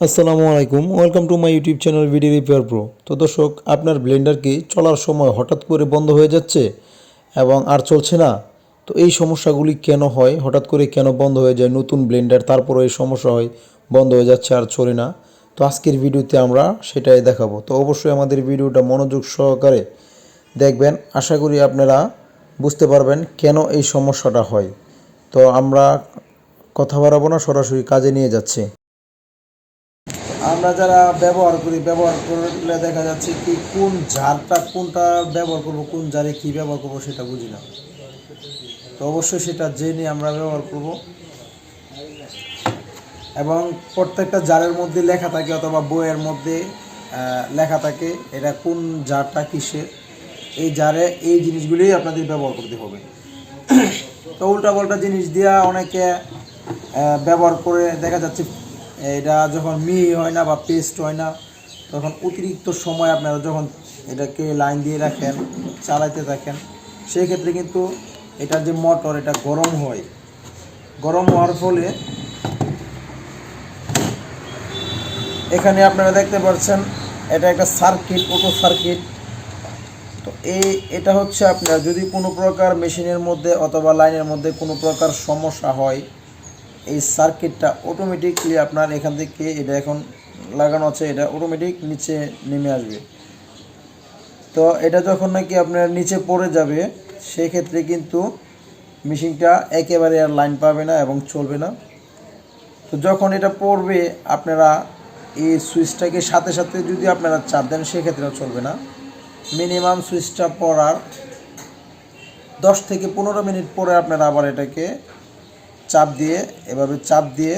আসসালামু আলাইকুম, welcome to my YouTube channel VD repair pro. তো দর্শক, আপনার ব্লেন্ডার কি চলার সময় হঠাৎ করে বন্ধ হয়ে যাচ্ছে এবং আর চলছে না? তো এই সমস্যাগুলি কেন হয়, হঠাৎ করে কেন বন্ধ হয়ে যায় নতুন ব্লেন্ডার, তারপরে এই সমস্যা হয় বন্ধ হয়ে যাচ্ছে আর চলে না? তো আজকের ভিডিওতে আমরা সেটাই দেখাবো। তো অবশ্যই আমাদের ভিডিওটা মনোযোগ সহকারে দেখবেন, আশা করি আপনারা বুঝতে পারবেন কেন এই সমস্যাটা হয়। তো আমরা কথা বাড়াবো না, সরাসরি কাজে নিয়ে যাচ্ছি। আমরা যারা ব্যবহার করলে দেখা যাচ্ছে কি কোন জারটা কোনটা ব্যবহার করব, কোন জারে কি ব্যবহার করব সেটা বুঝি না। তো অবশ্যই সেটা জেনে আমরা ব্যবহার করব এবং প্রত্যেকটা জারের মধ্যে লেখা থাকে অথবা বইয়ের মধ্যে লেখা থাকে এটা কোন জারটা কিসের। এই জারে এই জিনিসগুলোই আপনাদের ব্যবহার করতে হবে। তো উল্টাপাল্টা জিনিস দিয়া অনেকে ব্যবহার করে দেখা যাচ্ছে এটা যখন মিহি হয় না বা পেস্ট হয় না, তখন অতিরিক্ত সময় আপনারা যখন এটাকে লাইন দিয়ে রাখেন, চালাইতে থাকেন, সেই ক্ষেত্রে কিন্তু এটার যে মোটর এটা গরম হয়। গরম হওয়ার ফলে এখানে আপনারা দেখতে পাচ্ছেন এটা একটা সার্কিট, অটো সার্কিট। তো এটা হচ্ছে আপনার যদি কোনো প্রকার মেশিনের মধ্যে অথবা লাইনের মধ্যে কোনো প্রকার সমস্যা হয়, এই সার্কিটটা অটোমেটিকলি আপনার এখান থেকে এটা এখন লাগানো আছে, এটা অটোমেটিক নিচে নেমে আসবে। তো এটা যখন নাকি আপনার নিচে পড়ে যাবে, সেই ক্ষেত্রে কিন্তু মেশিনটা একেবারে আর লাইন পাবে না এবং চলবে না। তো যখন এটা পড়বে আপনারা এই সুইচটাকে সাথে সাথে যদি আপনারা চাপ দেন, সেক্ষেত্রেও চলবে না। মিনিমাম সুইচটা পড়ার 10 থেকে 15 মিনিট পরে আপনারা আবার এটাকে চাপ দিয়ে এভাবে চাপ দিয়ে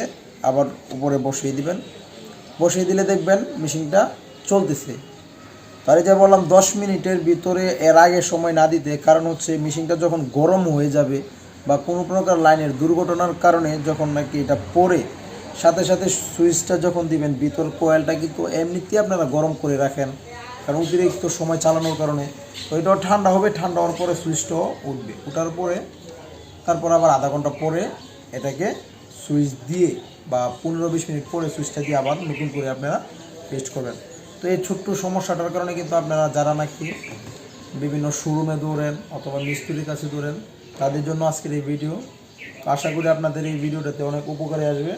আবার উপরে বসিয়ে দিবেন। বসিয়ে দিলে দেখবেন মেশিনটা চলতেছে। তার যা বললাম 10 মিনিটের ভিতরে, এর আগে সময় না দিতে, কারণ হচ্ছে মেশিনটা যখন গরম হয়ে যাবে বা কোনো প্রকার লাইনের দুর্ঘটনার কারণে যখন নাকি এটা পড়ে সাথে সাথে সুইচটা যখন দিবেন, ভিতর কয়েলটা কিন্তু এমনিতেই আপনারা গরম করে রাখেন, কারণ অতিরিক্ত সময় চালানোর কারণে। তো এটাও ঠান্ডা হবে, ঠান্ডা হওয়ার পরে সুইচটাও উঠবে, ওঠার পরে তারপর আবার আধা ঘন্টা পরে এটাকে সুইচ দিয়ে বা 15-20 মিনিট পরে সুইচটা দিয়ে আবার নতুন করে আপনারা টেস্ট করবেন। তো এই ছোট্ট সমস্যাটার কারণে কিন্তু আপনারা যারা নাকি বিভিন্ন শোরুমে দৌড়েন অথবা মিস্ত্রির কাছে দৌড়েন, তাদের জন্য আজকের এই ভিডিও। আশা করি আপনাদের এই ভিডিওটাতে অনেক উপকারে আসবে।